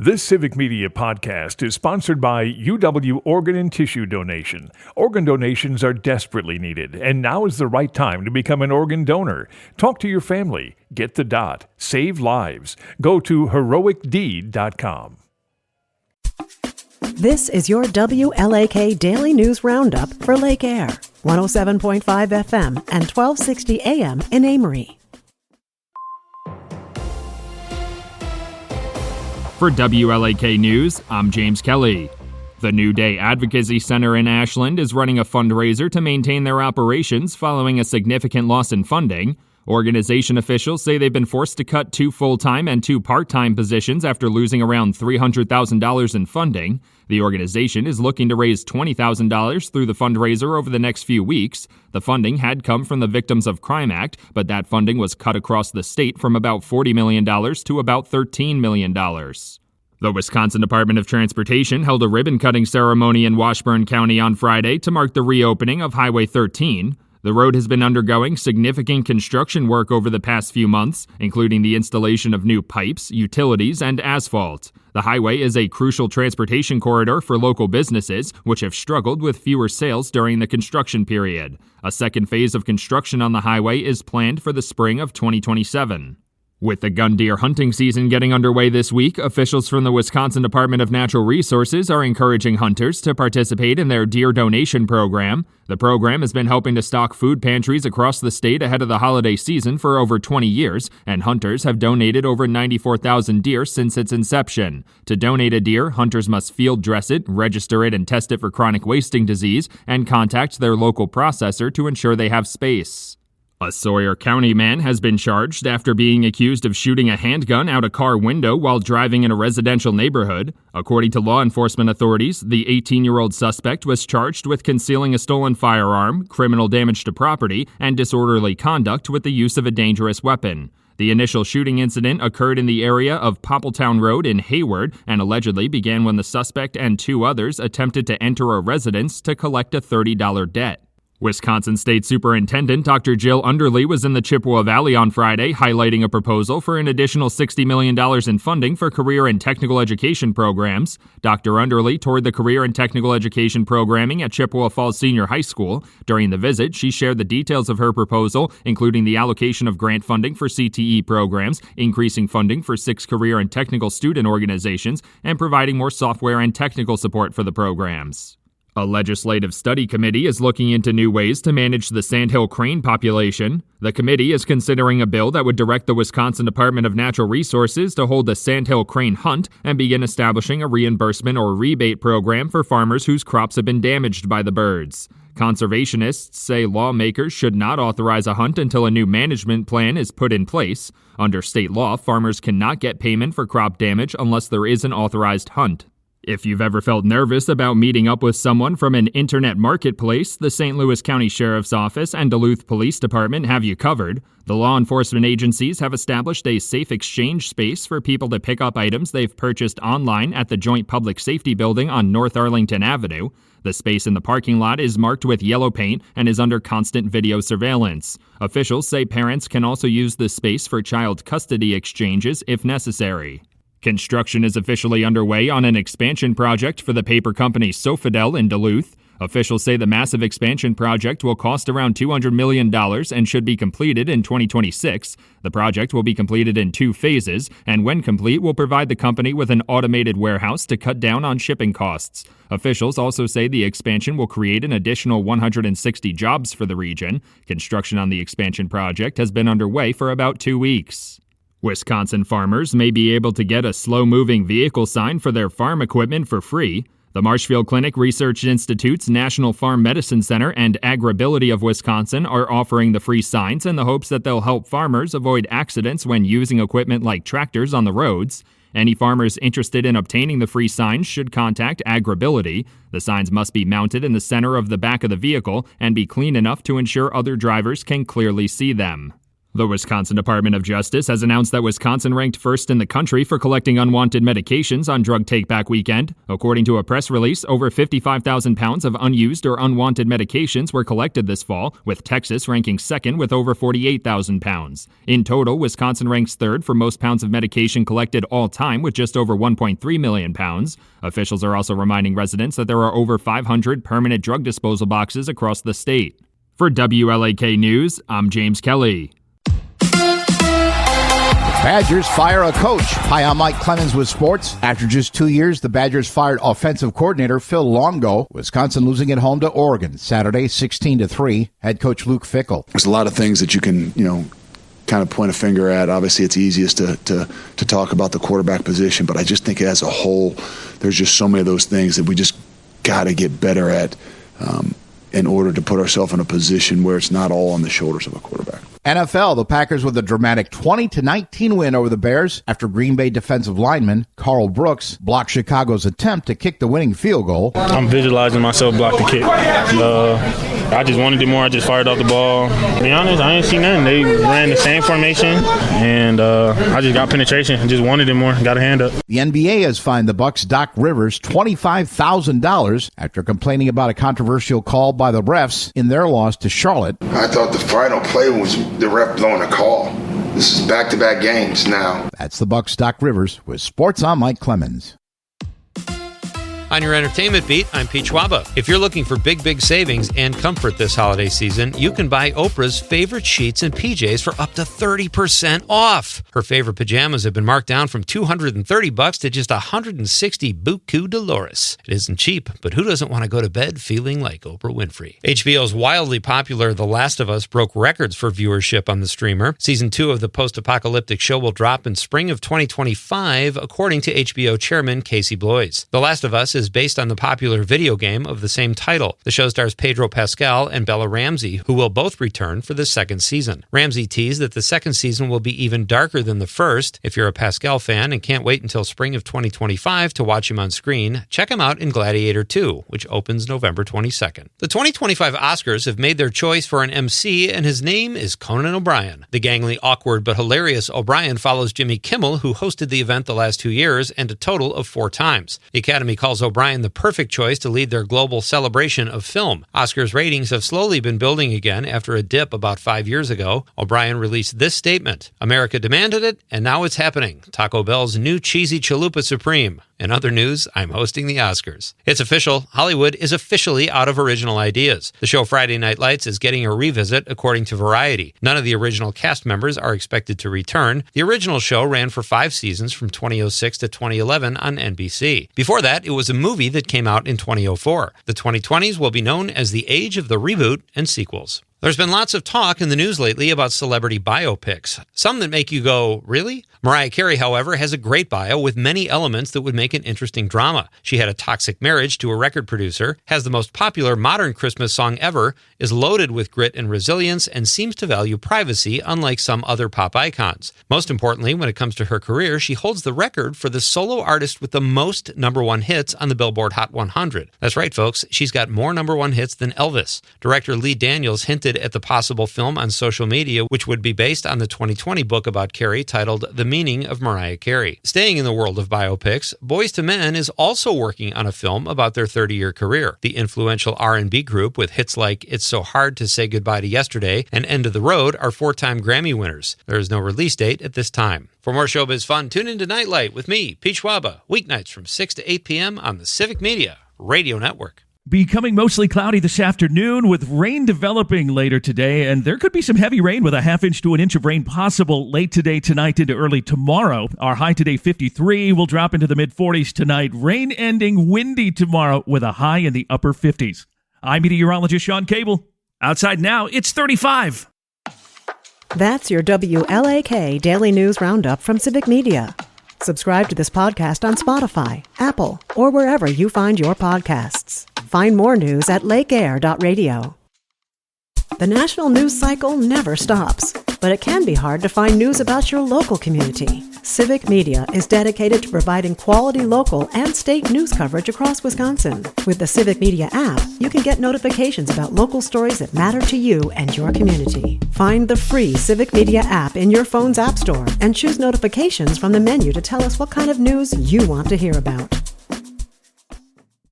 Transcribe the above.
This Civic Media podcast is sponsored by UW Organ and Tissue Donation. Organ donations are desperately needed, and now is the right time to become an organ donor. Talk to your family. Get the dot. Save lives. Go to heroicdeed.com. This is your WLAK Daily News Roundup for Lake Air, 107.5 FM and 1260 AM in Amory. For WLAK News, I'm James Kelly. The New Day Advocacy Center in Ashland is running a fundraiser to maintain their operations following a significant loss in funding. Organization officials say they've been forced to cut 2 full-time and 2 part-time positions after losing around $300,000 in funding. The organization is looking to raise $20,000 through the fundraiser over the next few weeks. The funding had come from the Victims of Crime Act, but that funding was cut across the state from about $40 million to about $13 million. The Wisconsin Department of Transportation held a ribbon-cutting ceremony in Washburn County on Friday to mark the reopening of Highway 13. The road has been undergoing significant construction work over the past few months, including the installation of new pipes, utilities, and asphalt. The highway is a crucial transportation corridor for local businesses, which have struggled with fewer sales during the construction period. A second phase of construction on the highway is planned for the spring of 2027. With the gun deer hunting season getting underway this week, officials from the Wisconsin Department of Natural Resources are encouraging hunters to participate in their deer donation program. The program has been helping to stock food pantries across the state ahead of the holiday season for over 20 years, and hunters have donated over 94,000 deer since its inception. To donate a deer, hunters must field dress it, register it, and test it for chronic wasting disease, and contact their local processor to ensure they have space. A Sawyer County man has been charged after being accused of shooting a handgun out a car window while driving in a residential neighborhood. According to law enforcement authorities, the 18-year-old suspect was charged with concealing a stolen firearm, criminal damage to property, and disorderly conduct with the use of a dangerous weapon. The initial shooting incident occurred in the area of Poppletown Road in Hayward and allegedly began when the suspect and 2 others attempted to enter a residence to collect a $30 debt. Wisconsin State Superintendent Dr. Jill Underly was in the Chippewa Valley on Friday, highlighting a proposal for an additional $60 million in funding for career and technical education programs. Dr. Underly toured the career and technical education programming at Chippewa Falls Senior High School. During the visit, she shared the details of her proposal, including the allocation of grant funding for CTE programs, increasing funding for 6 career and technical student organizations, and providing more software and technical support for the programs. A legislative study committee is looking into new ways to manage the sandhill crane population. The committee is considering a bill that would direct the Wisconsin Department of Natural Resources to hold a sandhill crane hunt and begin establishing a reimbursement or rebate program for farmers whose crops have been damaged by the birds. Conservationists say lawmakers should not authorize a hunt until a new management plan is put in place. Under state law, farmers cannot get payment for crop damage unless there is an authorized hunt. If you've ever felt nervous about meeting up with someone from an internet marketplace, the St. Louis County Sheriff's Office and Duluth Police Department have you covered. The law enforcement agencies have established a safe exchange space for people to pick up items they've purchased online at the Joint Public Safety Building on North Arlington Avenue. The space in the parking lot is marked with yellow paint and is under constant video surveillance. Officials say parents can also use the space for child custody exchanges if necessary. Construction is officially underway on an expansion project for the paper company Sofidel in Duluth. Officials say the massive expansion project will cost around $200 million and should be completed in 2026. The project will be completed in 2 phases, and when complete, will provide the company with an automated warehouse to cut down on shipping costs. Officials also say the expansion will create an additional 160 jobs for the region. Construction on the expansion project has been underway for about 2 weeks. Wisconsin farmers may be able to get a slow-moving vehicle sign for their farm equipment for free. The Marshfield Clinic Research Institute's National Farm Medicine Center and Agribility of Wisconsin are offering the free signs in the hopes that they'll help farmers avoid accidents when using equipment like tractors on the roads. Any farmers interested in obtaining the free signs should contact Agribility. The signs must be mounted in the center of the back of the vehicle and be clean enough to ensure other drivers can clearly see them. The Wisconsin Department of Justice has announced that Wisconsin ranked first in the country for collecting unwanted medications on Drug Take-Back Weekend. According to a press release, over 55,000 pounds of unused or unwanted medications were collected this fall, with Texas ranking second with over 48,000 pounds. In total, Wisconsin ranks third for most pounds of medication collected all time with just over 1.3 million pounds. Officials are also reminding residents that there are over 500 permanent drug disposal boxes across the state. For WLAK News, I'm James Kelly. Badgers fire a coach. Hi, I'm Mike Clemens with sports. After just 2 years, the Badgers fired offensive coordinator Phil Longo. Wisconsin losing at home to Oregon Saturday, 16-3. Head coach Luke Fickell. There's a lot of things that you can, kind of point a finger at. Obviously, it's easiest to talk about the quarterback position, but I just think as a whole, there's just so many of those things that we just got to get better at in order to put ourselves in a position where it's not all on the shoulders of a quarterback. NFL, the Packers with a dramatic 20-19 win over the Bears after Green Bay defensive lineman Carl Brooks blocked Chicago's attempt to kick the winning field goal. I'm visualizing myself block the kick. I just wanted to do more. I just fired off the ball. To be honest, I ain't seen nothing. They ran the same formation, and I just got penetration and just wanted it more. Got a hand up. The NBA has fined the Bucks' Doc Rivers $25,000 after complaining about a controversial call by the refs in their loss to Charlotte. I thought the final play was the ref blowing a call. This is back-to-back games now. That's the Bucks' Doc Rivers with Sports. I'm Mike Clemens. On your entertainment beat, I'm Pete Schwaba. If you're looking for big savings and comfort this holiday season, you can buy Oprah's favorite sheets and PJs for up to 30% off. Her favorite pajamas have been marked down from $230 to just $160 buku Dolores. It isn't cheap, but who doesn't want to go to bed feeling like Oprah Winfrey? HBO's wildly popular The Last of Us broke records for viewership on the streamer. Season 2 of the post-apocalyptic show will drop in spring of 2025, according to HBO chairman Casey Bloys. The Last of Us is based on the popular video game of the same title. The show stars Pedro Pascal and Bella Ramsey, who will both return for the second season. Ramsey teased that the second season will be even darker than the first. If you're a Pascal fan and can't wait until spring of 2025 to watch him on screen, check him out in Gladiator 2, which opens November 22nd. The 2025 Oscars have made their choice for an MC, and his name is Conan O'Brien. The gangly, awkward, but hilarious O'Brien follows Jimmy Kimmel, who hosted the event the last 2 years and a total of 4 times. The Academy calls O'Brien the perfect choice to lead their global celebration of film. Oscars ratings have slowly been building again after a dip about 5 years ago. O'Brien released this statement: "America demanded it, and now it's happening. Taco Bell's new cheesy chalupa supreme." In other news, I'm hosting the Oscars. It's official. Hollywood is officially out of original ideas. The show Friday Night Lights is getting a revisit, according to Variety. None of the original cast members are expected to return. The original show ran for 5 seasons from 2006 to 2011 on NBC. Before that, it was a movie that came out in 2004. The 2020s will be known as the age of the reboot and sequels. There's been lots of talk in the news lately about celebrity biopics. Some that make you go, really? Mariah Carey, however, has a great bio with many elements that would make an interesting drama. She had a toxic marriage to a record producer, has the most popular modern Christmas song ever, is loaded with grit and resilience, and seems to value privacy unlike some other pop icons. Most importantly, when it comes to her career, she holds the record for the solo artist with the most #1 hits on the Billboard Hot 100. That's right, folks, she's got more #1 hits than Elvis. Director Lee Daniels hinted at the possible film on social media, which would be based on the 2020 book about Carey titled The Meaning of Mariah Carey. Staying in the world of biopics, Boyz II Men is also working on a film about their 30-year career. The influential R&B group with hits like It's So Hard to Say Goodbye to Yesterday and End of the Road are 4-time Grammy winners. There is no release date at this time. For more showbiz fun, tune into Nightlight with me, Pete Schwaba, weeknights from 6 to 8 p.m. on the Civic Media Radio Network. Becoming mostly cloudy this afternoon with rain developing later today, and there could be some heavy rain with a half-inch to an inch of rain possible late today, tonight, into early tomorrow. Our high today, 53, will drop into the mid-40s tonight. Rain ending windy tomorrow with a high in the upper 50s. I'm meteorologist Sean Cable. Outside now, it's 35. That's your WLAK Daily News Roundup from Civic Media. Subscribe to this podcast on Spotify, Apple, or wherever you find your podcasts. Find more news at lakeair.radio. The national news cycle never stops. but it can be hard to find news about your local community. Civic Media is dedicated to providing quality local and state news coverage across Wisconsin. With the Civic Media app, you can get notifications about local stories that matter to you and your community. Find the free Civic Media app in your phone's app store and choose notifications from the menu to tell us what kind of news you want to hear about.